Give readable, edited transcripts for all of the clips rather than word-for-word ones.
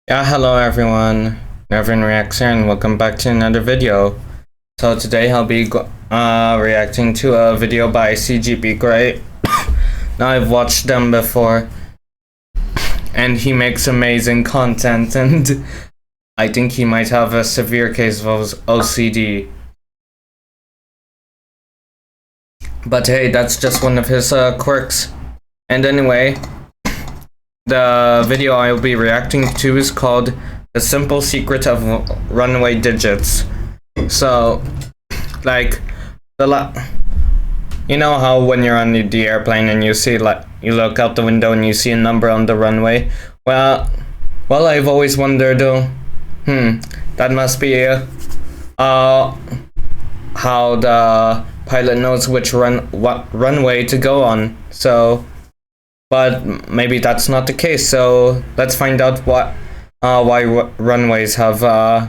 Yeah, hello everyone, Nevin Reacts here and welcome back to another video. So today I'll be reacting to a video by CGP Grey. Now I've watched them before and he makes amazing content, and I think he might have a severe case of OCD. But hey, that's just one of his quirks. And anyway, the video I will be reacting to is called The Simple Secret of Runway Digits. So, like, you know how when you're on the airplane and you see, like, you look out the window and you see a number on the runway? Well, I've always wondered, that must be how the pilot knows which runway to go on. So, but maybe that's not the case, so let's find out why runways have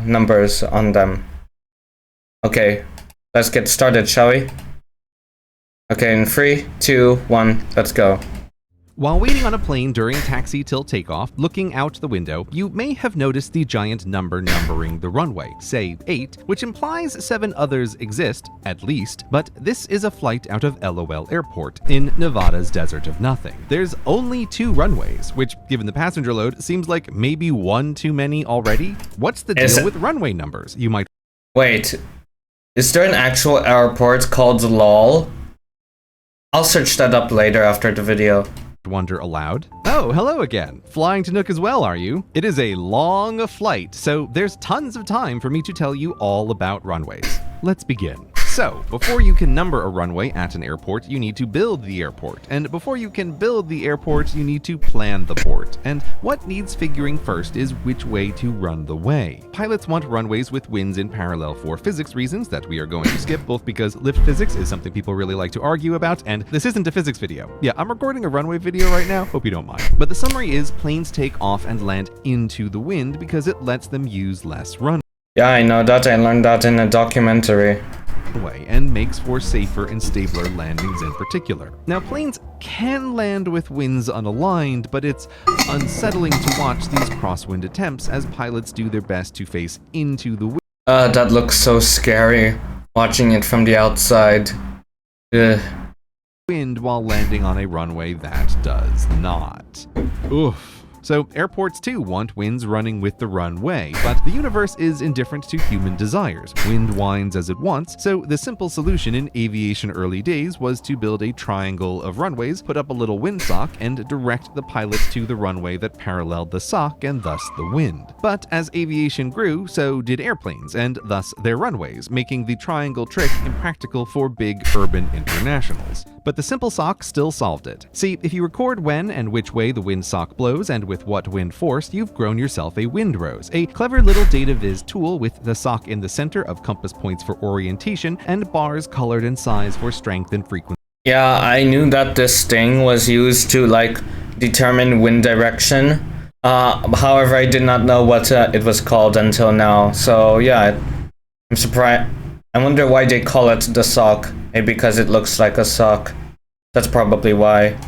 numbers on them. Okay, let's get started, shall we? Okay, in 3, 2, 1, let's go. While waiting on a plane during taxi till takeoff, looking out the window, you may have noticed the giant number numbering the runway, say 8, which implies 7 others exist, at least, but this is a flight out of LOL Airport in Nevada's Desert of Nothing. There's only 2 runways, which, given the passenger load, seems like maybe one too many already. What's the deal with runway numbers, you might— Wait, is there an actual airport called LOL? I'll search that up later after the video. Wonder aloud. Oh, hello again. Flying to Nook as well, are you? It is a long flight, so there's tons of time for me to tell you all about runways. Let's begin. So, before you can number a runway at an airport, you need to build the airport. And before you can build the airport, you need to plan the port. And what needs figuring first is which way to run the way. Pilots want runways with winds in parallel for physics reasons that we are going to skip, both because lift physics is something people really like to argue about, and this isn't a physics video. Yeah, I'm recording a runway video right now, hope you don't mind. But the summary is planes take off and land into the wind because it lets them use less runway. Yeah, I know that. I learned that in a documentary. And makes for safer and stabler landings in particular. Now, planes can land with winds unaligned, but it's unsettling to watch these crosswind attempts as pilots do their best to face into the wind. That looks so scary, watching it from the outside. Ugh. Wind while landing on a runway that does not. Oof. So airports too want winds running with the runway, but the universe is indifferent to human desires. Wind winds as it wants, so the simple solution in aviation early days was to build a triangle of runways, put up a little windsock, and direct the pilots to the runway that paralleled the sock and thus the wind. But as aviation grew, so did airplanes, and thus their runways, making the triangle trick impractical for big urban internationals. But the simple sock still solved it. See, if you record when and which way the wind sock blows and with what wind force, you've grown yourself a wind rose, a clever little data viz tool with the sock in the center of compass points for orientation and bars colored in size for strength and frequency. Yeah, I knew that this thing was used to, like, determine wind direction. However, I did not know what it was called until now. So yeah, I'm surprised. I wonder why they call it the sock. Maybe because it looks like a sock. That's probably why.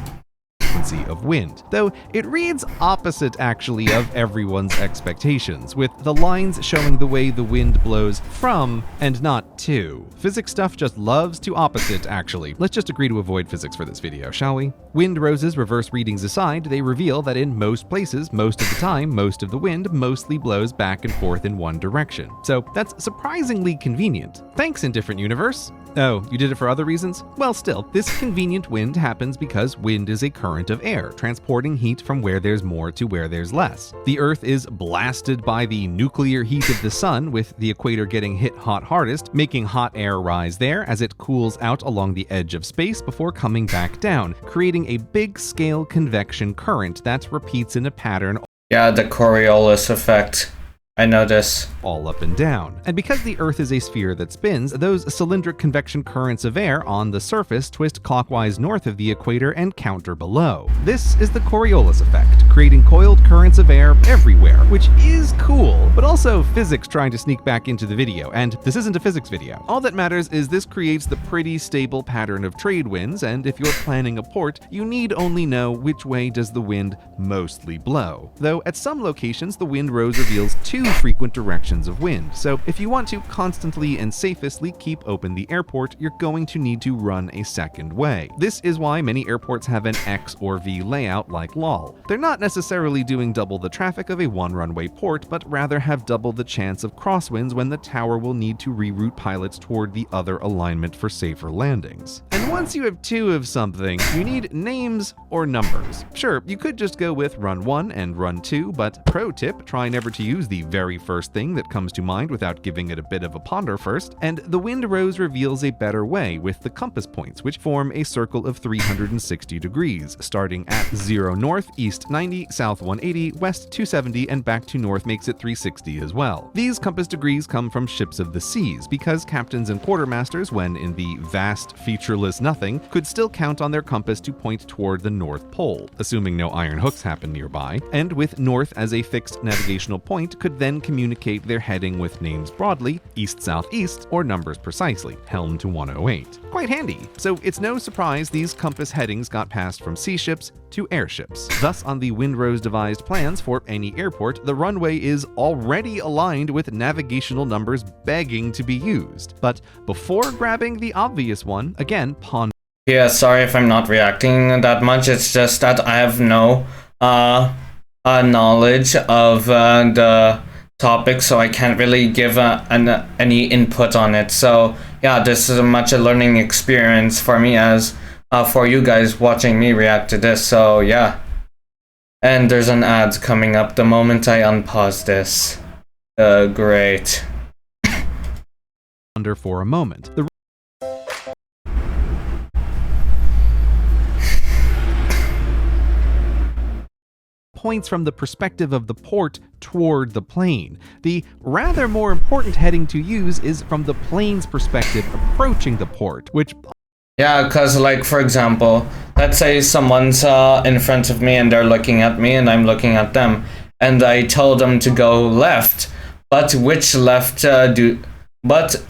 Of wind, though it reads opposite actually of everyone's expectations, with the lines showing the way the wind blows from and not to. Physics stuff just loves to opposite actually. Let's just agree to avoid physics for this video, shall we? Wind roses reverse readings aside, they reveal that in most places, most of the time, most of the wind mostly blows back and forth in one direction. So that's surprisingly convenient. Thanks, indifferent universe. Oh, you did it for other reasons? Well, still, this convenient wind happens because wind is a current of air, transporting heat from where there's more to where there's less. The Earth is blasted by the nuclear heat of the sun, with the equator getting hit hardest, making hot air rise there as it cools out along the edge of space before coming back down, creating a big-scale convection current that repeats in a pattern. Yeah, the Coriolis effect. I know this. All up and down. And because the Earth is a sphere that spins, those cylindric convection currents of air on the surface twist clockwise north of the equator and counter below. This is the Coriolis effect, creating coiled currents of air everywhere, which is cool, but also physics trying to sneak back into the video, and this isn't a physics video. All that matters is this creates the pretty stable pattern of trade winds, and if you're planning a port, you need only know which way does the wind mostly blow. Though at some locations, the wind rose reveals two frequent directions of wind, so if you want to constantly and safely keep open the airport, you're going to need to run a second way. This is why many airports have an X or V layout like LOL. They're not necessarily doing double the traffic of a one-runway port, but rather have double the chance of crosswinds when the tower will need to reroute pilots toward the other alignment for safer landings. And once you have two of something, you need names or numbers. Sure, you could just go with run 1 and run 2, but pro tip, try never to use the very first thing that comes to mind without giving it a bit of a ponder first, and the wind rose reveals a better way with the compass points, which form a circle of 360 degrees, starting at 0 north, east 90, south 180, west 270, and back to north makes it 360 as well. These compass degrees come from ships of the seas, because captains and quartermasters, when in the vast, featureless nothing, could still count on their compass to point toward the North Pole, assuming no iron hooks happen nearby, and with north as a fixed navigational point could then communicate their heading with names broadly, east-southeast, or numbers precisely, helm to 108. Quite handy, so it's no surprise these compass headings got passed from sea ships to airships. Thus, on the Windrose devised plans for any airport, the runway is already aligned with navigational numbers begging to be used. But before grabbing the obvious one, again, ponder. Yeah, sorry if I'm not reacting that much. It's just that I have no knowledge of the topic, so I can't really give any input on it. So yeah, this is much a learning experience for me as for you guys watching me react to this. So yeah, and there's an ad coming up the moment I unpause this. Great. For a moment. The points from the perspective of the port toward the plane. The rather more important heading to use is from the plane's perspective approaching the port, which... Yeah, because like, for example, let's say someone's in front of me and they're looking at me and I'm looking at them, and I told them to go left, but which left but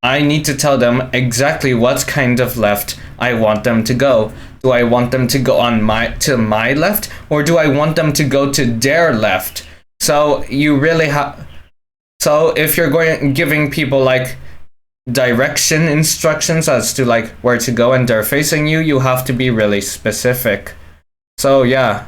I need to tell them exactly what kind of left I want them to go. Do I want them to go on to my left, or do I want them to go to their left? So you really have. So if you're giving people like direction instructions as to like where to go and they're facing you, you have to be really specific. So yeah.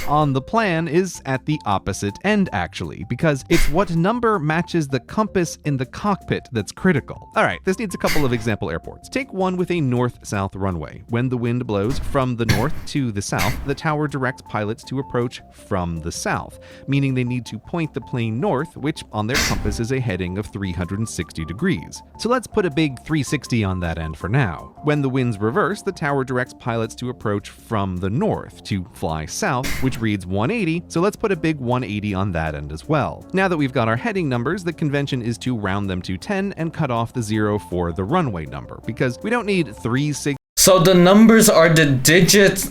On the plan is at the opposite end, actually, because it's what number matches the compass in the cockpit that's critical. Alright, this needs a couple of example airports. Take one with a north-south runway. When the wind blows from the north to the south, the tower directs pilots to approach from the south, meaning they need to point the plane north, which on their compass is a heading of 360 degrees. So let's put a big 360 on that end for now. When the wind's reverse, the tower directs pilots to approach from the north, to fly south, which reads 180, so let's put a big 180 on that end as well. Now that we've got our heading numbers, the convention is to round them to 10 and cut off the 0 for the runway number, because we don't need 360. So the numbers are the digits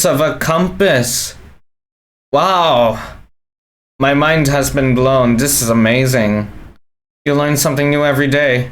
of a compass. Wow. My mind has been blown. This is amazing. You learn something new every day.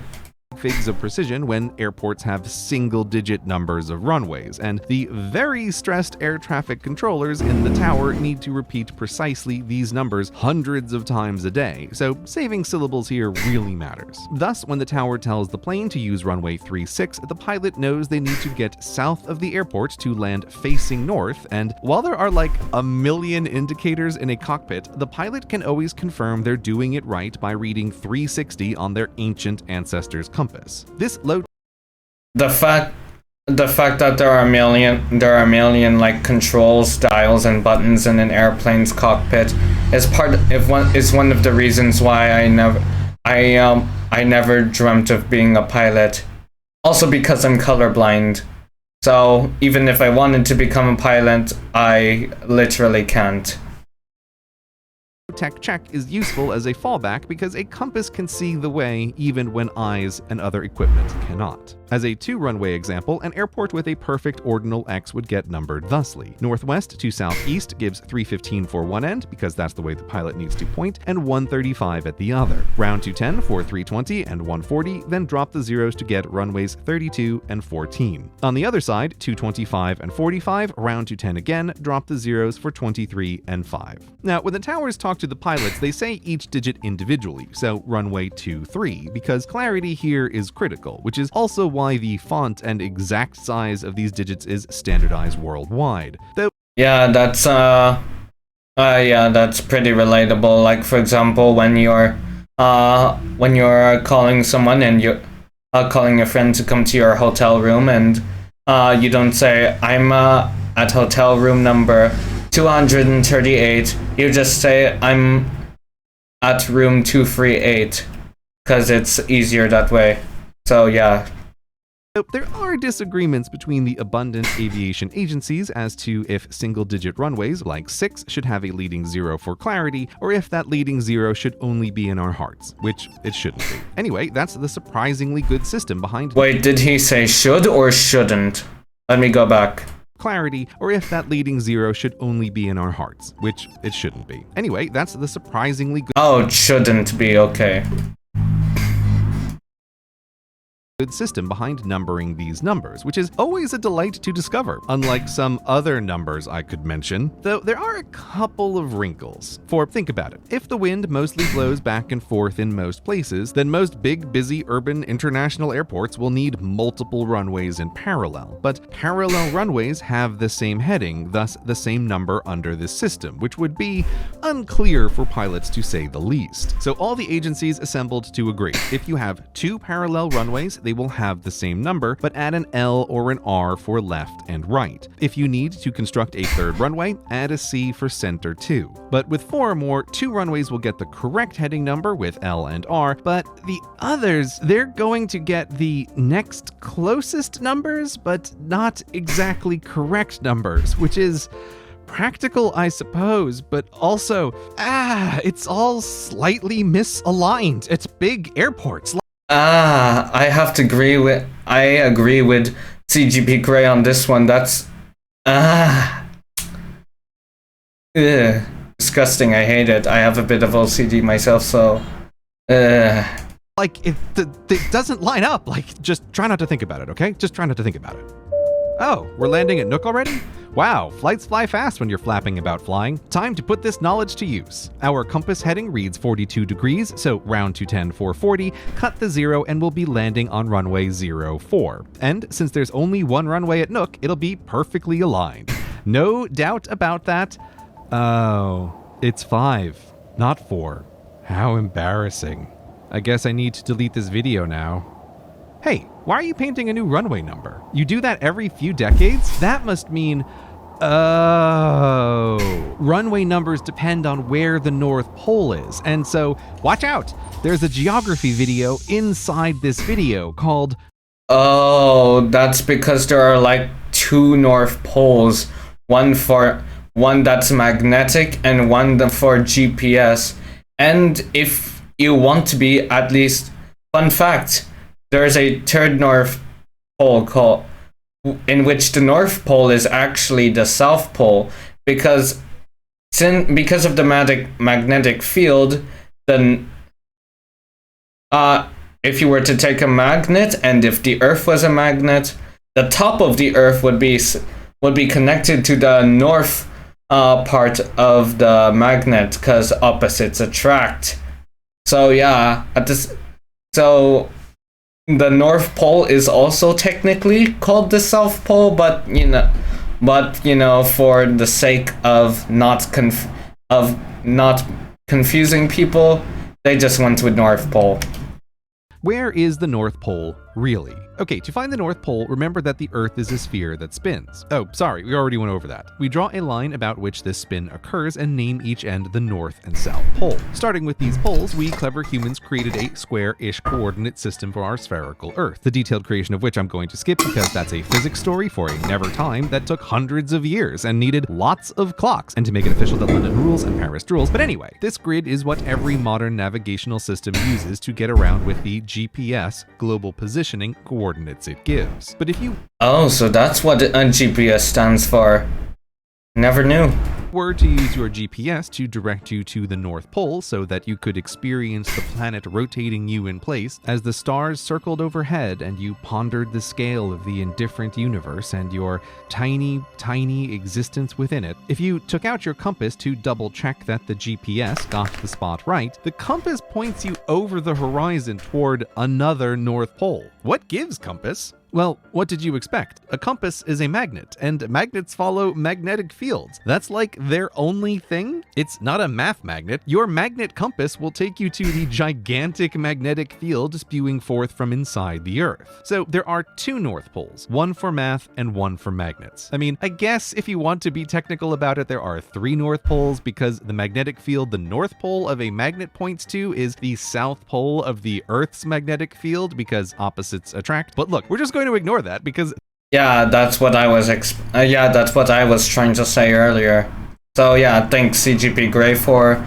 Figs of precision when airports have single-digit numbers of runways, and the very stressed air traffic controllers in the tower need to repeat precisely these numbers hundreds of times a day, so saving syllables here really matters. Thus, when the tower tells the plane to use runway 36, the pilot knows they need to get south of the airport to land facing north, and while there are like a million indicators in a cockpit, the pilot can always confirm they're doing it right by reading 360 on their ancient ancestors' compass. This low. The fact that there are a million like controls, dials, and buttons in an airplane's cockpit is one of the reasons why I never dreamt of being a pilot. Also because I'm colorblind. So even if I wanted to become a pilot, I literally can't. Tech check is useful as a fallback because a compass can see the way even when eyes and other equipment cannot. As a 2-runway example, an airport with a perfect ordinal X would get numbered thusly. Northwest to southeast gives 315 for one end, because that's the way the pilot needs to point, and 135 at the other. Round to 10 for 320 and 140, then drop the zeros to get runways 32 and 14. On the other side, 225 and 45, round to 10 again, drop the zeros for 23 and 5. Now, when the towers talk to the pilots, they say each digit individually, so runway 23, because clarity here is critical, which is also why the font and exact size of these digits is standardized worldwide. Though yeah, that's pretty relatable. Like, for example, when you're calling someone and you're calling a friend to come to your hotel room, and you don't say I'm at hotel room number 238. You just say I'm at room 238 because it's easier that way. So yeah. There are disagreements between the abundant aviation agencies as to if single-digit runways like 6 should have a leading 0 for clarity, or if that leading 0 should only be in our hearts, which it shouldn't be. Anyway, that's the surprisingly good system behind— Wait, did he say should or shouldn't? Let me go back. Clarity, or if that leading 0 should only be in our hearts, which it shouldn't be. Anyway, that's the surprisingly good— Oh, it shouldn't be, okay. Good system behind numbering these numbers, which is always a delight to discover, unlike some other numbers I could mention, though there are a couple of wrinkles. For think about it, if the wind mostly blows back and forth in most places, then most big, busy urban international airports will need multiple runways in parallel, but parallel runways have the same heading, thus the same number under this system, which would be unclear for pilots to say the least. So all the agencies assembled to agree, if you have 2 parallel runways, they will have the same number, but add an L or an R for left and right. If you need to construct a 3rd runway, add a C for center too. But with 4 or more, 2 runways will get the correct heading number with L and R, but the others, they're going to get the next closest numbers, but not exactly correct numbers, which is practical, I suppose, but also, it's all slightly misaligned. It's big airports. I agree with CGP Grey on this one. That's disgusting. I hate it. I have a bit of OCD myself, so like it doesn't line up. Like, just try not to think about it, okay? Just try not to think about it. Oh, we're landing at Nook already? Wow, flights fly fast when you're flapping about flying. Time to put this knowledge to use. Our compass heading reads 42 degrees, so round to 10 for 40, cut the 0 and we'll be landing on runway 04. And since there's only one runway at Nook, it'll be perfectly aligned. No doubt about that. Oh, it's 5, not 4. How embarrassing. I guess I need to delete this video now. Hey, why are you painting a new runway number? You do that every few decades? That must mean— oh, runway numbers depend on where the North Pole is, and so, watch out! There's a geography video inside this video called— oh, that's because there are like 2 North Poles. One that's magnetic and one for GPS. And if you want to be at least— fun fact, there's a 3rd North Pole in which the North Pole is actually the South Pole, because of the magnetic field, then if you were to take a magnet, and if the Earth was a magnet, the top of the Earth would be connected to the north part of the magnet, because opposites attract. So yeah, so the North Pole is also technically called the South Pole, but you know, for the sake of not confusing people, they just went with North Pole. Where is the North Pole Really? Okay, to find the North Pole, remember that the Earth is a sphere that spins. Oh, sorry, we already went over that. We draw a line about which this spin occurs and name each end the North and South Pole. Starting with these poles, we clever humans created a square-ish coordinate system for our spherical Earth, the detailed creation of which I'm going to skip because that's a physics story for a never time that took hundreds of years and needed lots of clocks, and to make it official that London rules and Paris drools. But anyway, this grid is what every modern navigational system uses to get around with the GPS, global positioning, coordinates it gives. But if you Oh, so that's what GPS stands for. Never knew. were to use your GPS to direct you to the North Pole so that you could experience the planet rotating you in place as the stars circled overhead and you pondered the scale of the indifferent universe and your tiny, tiny existence within it, if you took out your compass to double check that the GPS got the spot right, the compass points you over the horizon toward another North Pole. What gives compass? Well, what did you expect? A compass is a magnet, and magnets follow magnetic fields. That's like their only thing? It's not a math magnet. Your magnet compass will take you to the gigantic magnetic field spewing forth from inside the Earth. So there are two North Poles, one for math and one for magnets. I mean, I guess if you want to be technical about it, there are three North Poles because the magnetic field the North Pole of a magnet points to is the South Pole of the Earth's magnetic field because opposites attract. But look, we're just going to ignore that because Yeah, that's what I was that's what I was trying to say earlier. So yeah, thanks CGP Grey for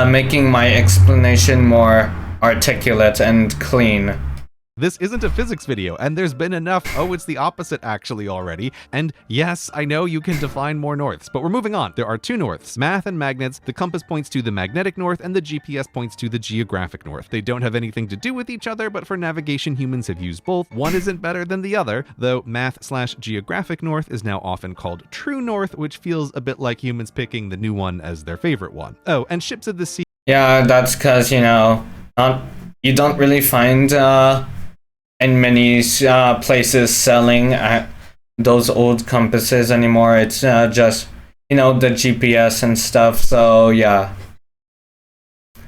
making my explanation more articulate and clean. this isn't a physics video, and there's been enough "oh, it's the opposite" actually already. And yes, I know you can define more norths, but we're moving on. There are two norths, math and magnets. The compass points to the magnetic north and the GPS points to the geographic north. They don't have anything to do with each other, but for navigation humans have used both. One isn't better than the other, though math/geographic north is now often called true north, which feels a bit like humans picking the new one as their favorite one. Oh, and ships of the sea. Yeah, that's because, you know, you don't really find in many places selling those old compasses anymore. It's just, you know, the GPS and stuff. So yeah,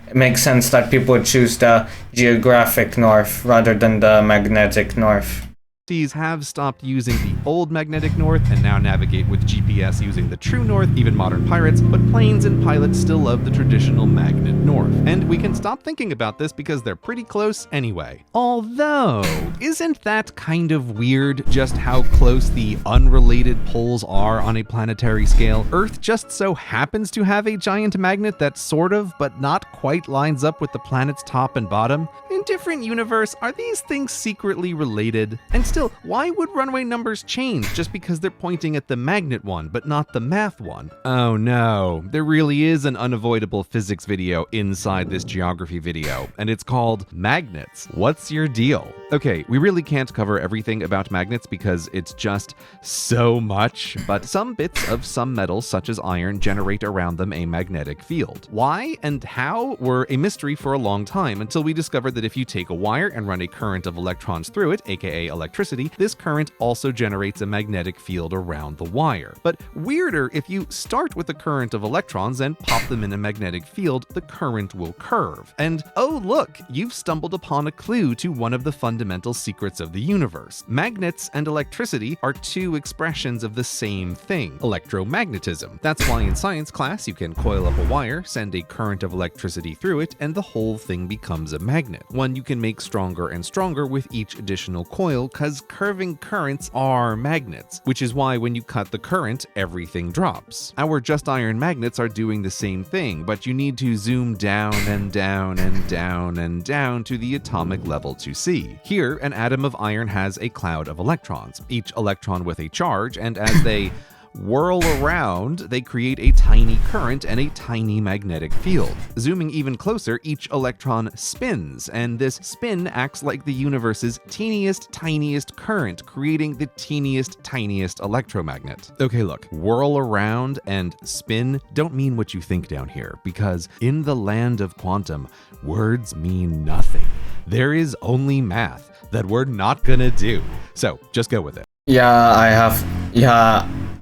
it makes sense that people would choose the geographic north rather than the magnetic north. Seas have stopped using the old magnetic north and now navigate with GPS using the true north, even modern pirates, but planes and pilots still love the traditional magnet north. And we can stop thinking about this because they're pretty close anyway. Although, isn't that kind of weird just how close the unrelated poles are on a planetary scale? Earth just so happens to have a giant magnet that sort of, but not quite lines up with the planet's top and bottom. In different universe, are these things secretly related? And still, why would runway numbers change just because they're pointing at the magnet one, but not the math one? Oh no, there really is an unavoidable physics video inside this geography video, and it's called Magnets. What's your deal? Okay, we really can't cover everything about magnets because it's just so much, but some bits of some metals, such as iron, generate around them a magnetic field. Why and how were a mystery for a long time until we discovered that if you take a wire and run a current of electrons through it, aka electricity, this current also generates a magnetic field around the wire. But weirder, if you start with a current of electrons and pop them in a magnetic field, the current will curve. And oh look, you've stumbled upon a clue to one of the fundamental secrets of the universe. Magnets and electricity are two expressions of the same thing, electromagnetism. That's why in science class you can coil up a wire, send a current of electricity through it, and the whole thing becomes a magnet. One you can make stronger and stronger with each additional coil, because curving currents are magnets, which is why when you cut the current, everything drops. Our just iron magnets are doing the same thing, but you need to zoom down and down and down and down to the atomic level to see. Here, an atom of iron has a cloud of electrons, each electron with a charge, and as they whirl around, they create a tiny current and a tiny magnetic field. Zooming even closer, each electron spins, and this spin acts like the universe's teeniest, tiniest current, creating the teeniest, tiniest electromagnet. Okay, look, whirl around and spin don't mean what you think down here, because in the land of quantum, words mean nothing. There is only math that we're not gonna do. So just go with it.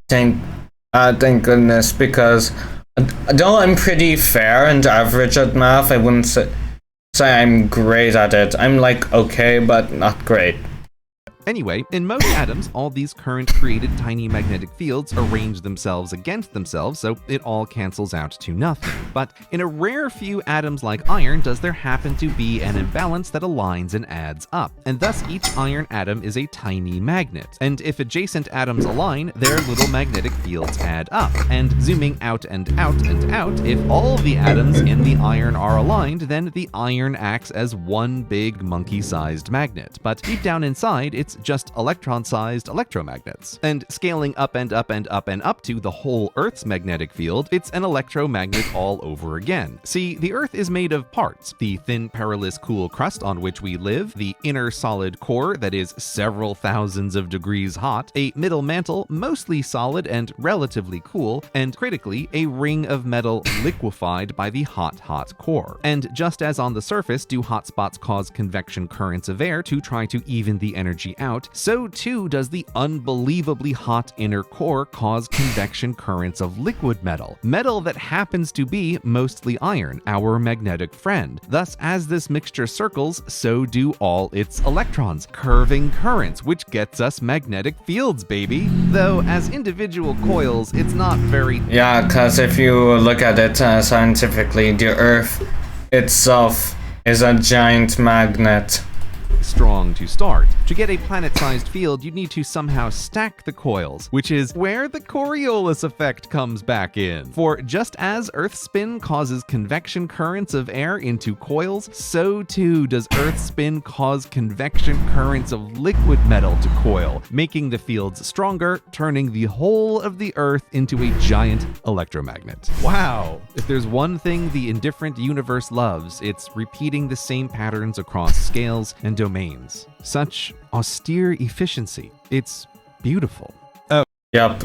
Thank goodness, because though I'm pretty fair and average at math, I wouldn't say I'm great at it. I'm like okay, but not great. Anyway, in most atoms, all these current-created tiny magnetic fields arrange themselves against themselves, so it all cancels out to nothing. But in a rare few atoms like iron does there happen to be an imbalance that aligns and adds up, and thus each iron atom is a tiny magnet. And if adjacent atoms align, their little magnetic fields add up. And zooming out and out and out, if all the atoms in the iron are aligned, then the iron acts as one big monkey-sized magnet. But deep down inside, it's just electron-sized electromagnets. And scaling up and up and up and up to the whole Earth's magnetic field, it's an electromagnet all over again. See, the Earth is made of parts: the thin, perilous, cool crust on which we live, the inner solid core that is several thousands of degrees hot, a middle mantle mostly solid and relatively cool, and critically, a ring of metal liquefied by the hot core. And just as on the surface do hot spots cause convection currents of air to try to even the energy out, so too does the unbelievably hot inner core cause convection currents of liquid metal that happens to be mostly iron, our magnetic friend. Thus, as this mixture circles, so do all its electrons, curving currents, which gets us magnetic fields, baby. Though, as individual coils, it's not very... Yeah, because if you look at it scientifically, the Earth itself is a giant magnet. strong to start. To get a planet-sized field, you'd need to somehow stack the coils, which is where the Coriolis effect comes back in. For just as Earth's spin causes convection currents of air into coils, so too does Earth's spin cause convection currents of liquid metal to coil, making the fields stronger, turning the whole of the Earth into a giant electromagnet. Wow! If there's one thing the indifferent universe loves, it's repeating the same patterns across scales and domains. Such austere efficiency. It's beautiful. Oh. Yep.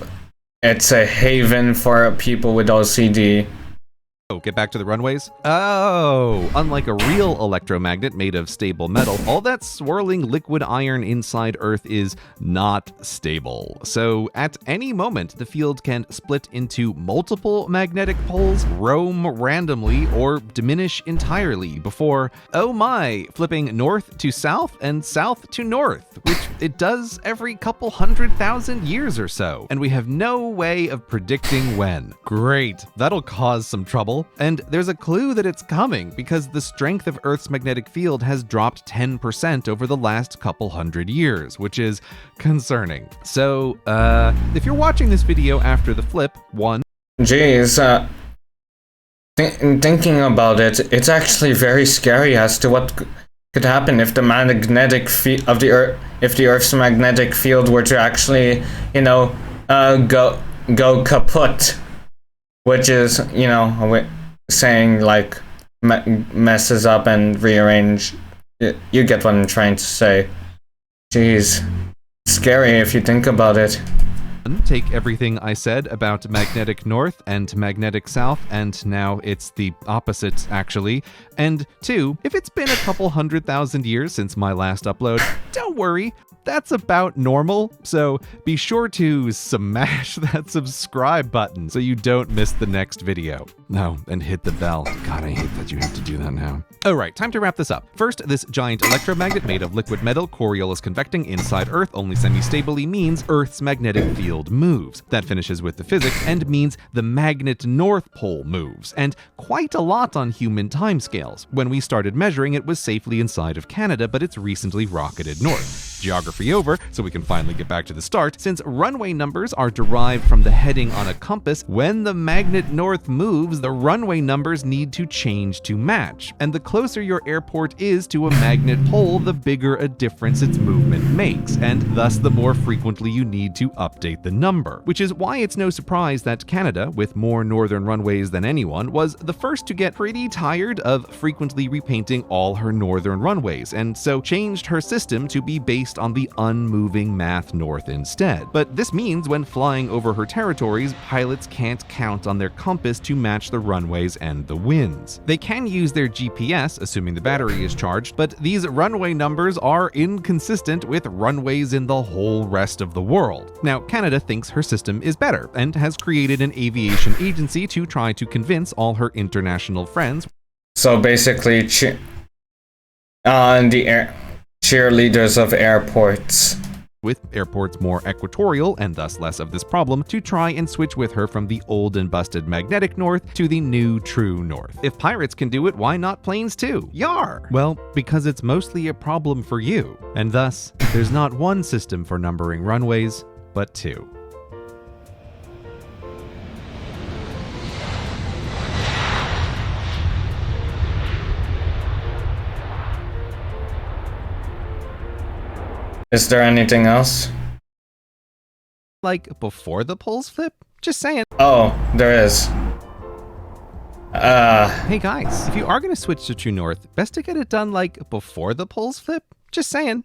It's a haven for people with OCD. Oh, get back to the runways? Oh, unlike a real electromagnet made of stable metal, all that swirling liquid iron inside Earth is not stable. So at any moment, the field can split into multiple magnetic poles, roam randomly, or diminish entirely before, oh my, flipping north to south and south to north, which it does every couple 100,000 years or so. And we have no way of predicting when. Great, that'll cause some trouble. And there's a clue that it's coming because the strength of Earth's magnetic field has dropped 10% over the last couple hundred years, which is concerning. So, if you're watching this video after the flip, Jeez, thinking about it, it's actually very scary as to what could happen if the magnetic field of the Earth, if the Earth's magnetic field were to actually, go kaput. Which is, saying like messes up and rearrange. You get what I'm trying to say. Jeez, scary if you think about it. Take everything I said about magnetic north and magnetic south, and now it's the opposite, actually. And 2, if it's been a couple 100,000 years since my last upload, don't worry. That's about normal, so be sure to smash that subscribe button so you don't miss the next video. No, and hit the bell. God, I hate that you have to do that now. Alright, time to wrap this up. First, this giant electromagnet made of liquid metal, Coriolis convecting inside Earth only semi-stably means Earth's magnetic field moves. That finishes with the physics and means the magnet North Pole moves, and quite a lot on human timescales. When we started measuring, it was safely inside of Canada, but it's recently rocketed north. Geography over, so we can finally get back to the start. Since runway numbers are derived from the heading on a compass, when the magnet north moves, the runway numbers need to change to match. And the closer your airport is to a magnet pole, the bigger a difference its movement makes, and thus the more frequently you need to update the number. Which is why it's no surprise that Canada, with more northern runways than anyone, was the first to get pretty tired of frequently repainting all her northern runways, and so changed her system to be based on the unmoving math north instead. But this means when flying over her territories, pilots can't count on their compass to match the runways and the winds. They can use their GPS, assuming the battery is charged, but these runway numbers are inconsistent with runways in the whole rest of the world. Now, Canada thinks her system is better and has created an aviation agency to try to convince all her international friends. So basically, cheerleaders of airports. with airports more equatorial and thus less of this problem, to try and switch with her from the old and busted magnetic north to the new true north. If pirates can do it, why not planes too? Yar! Well, because it's mostly a problem for you, and thus, there's not one system for numbering runways, but two. Is there anything else? Like before the poles flip? Just saying. Oh, there is. Hey guys, if you are gonna switch to true north, best to get it done like before the poles flip? Just saying.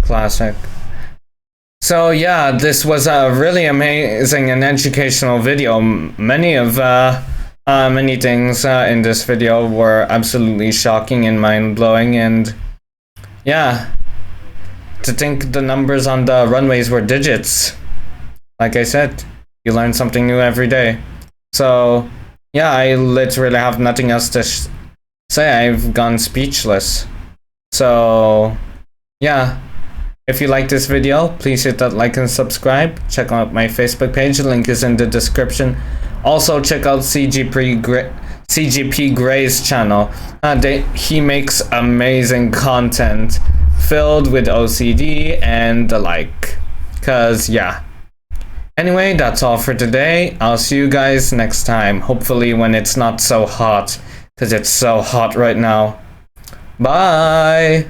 Classic. So yeah, this was a really amazing and educational video. Many things in this video were absolutely shocking and mind-blowing, and yeah, to think the numbers on the runways were digits. Like I said, you learn something new every day. So yeah, I literally have nothing else to say. I've gone speechless. So yeah, if you like this video, please hit that like and subscribe. Check out my Facebook page, the link is in the description. Also check out CGP Grey's channel. He makes amazing content filled with OCD and the like. Cause yeah. Anyway, that's all for today. I'll see you guys next time. Hopefully when it's not so hot. Cause it's so hot right now. Bye!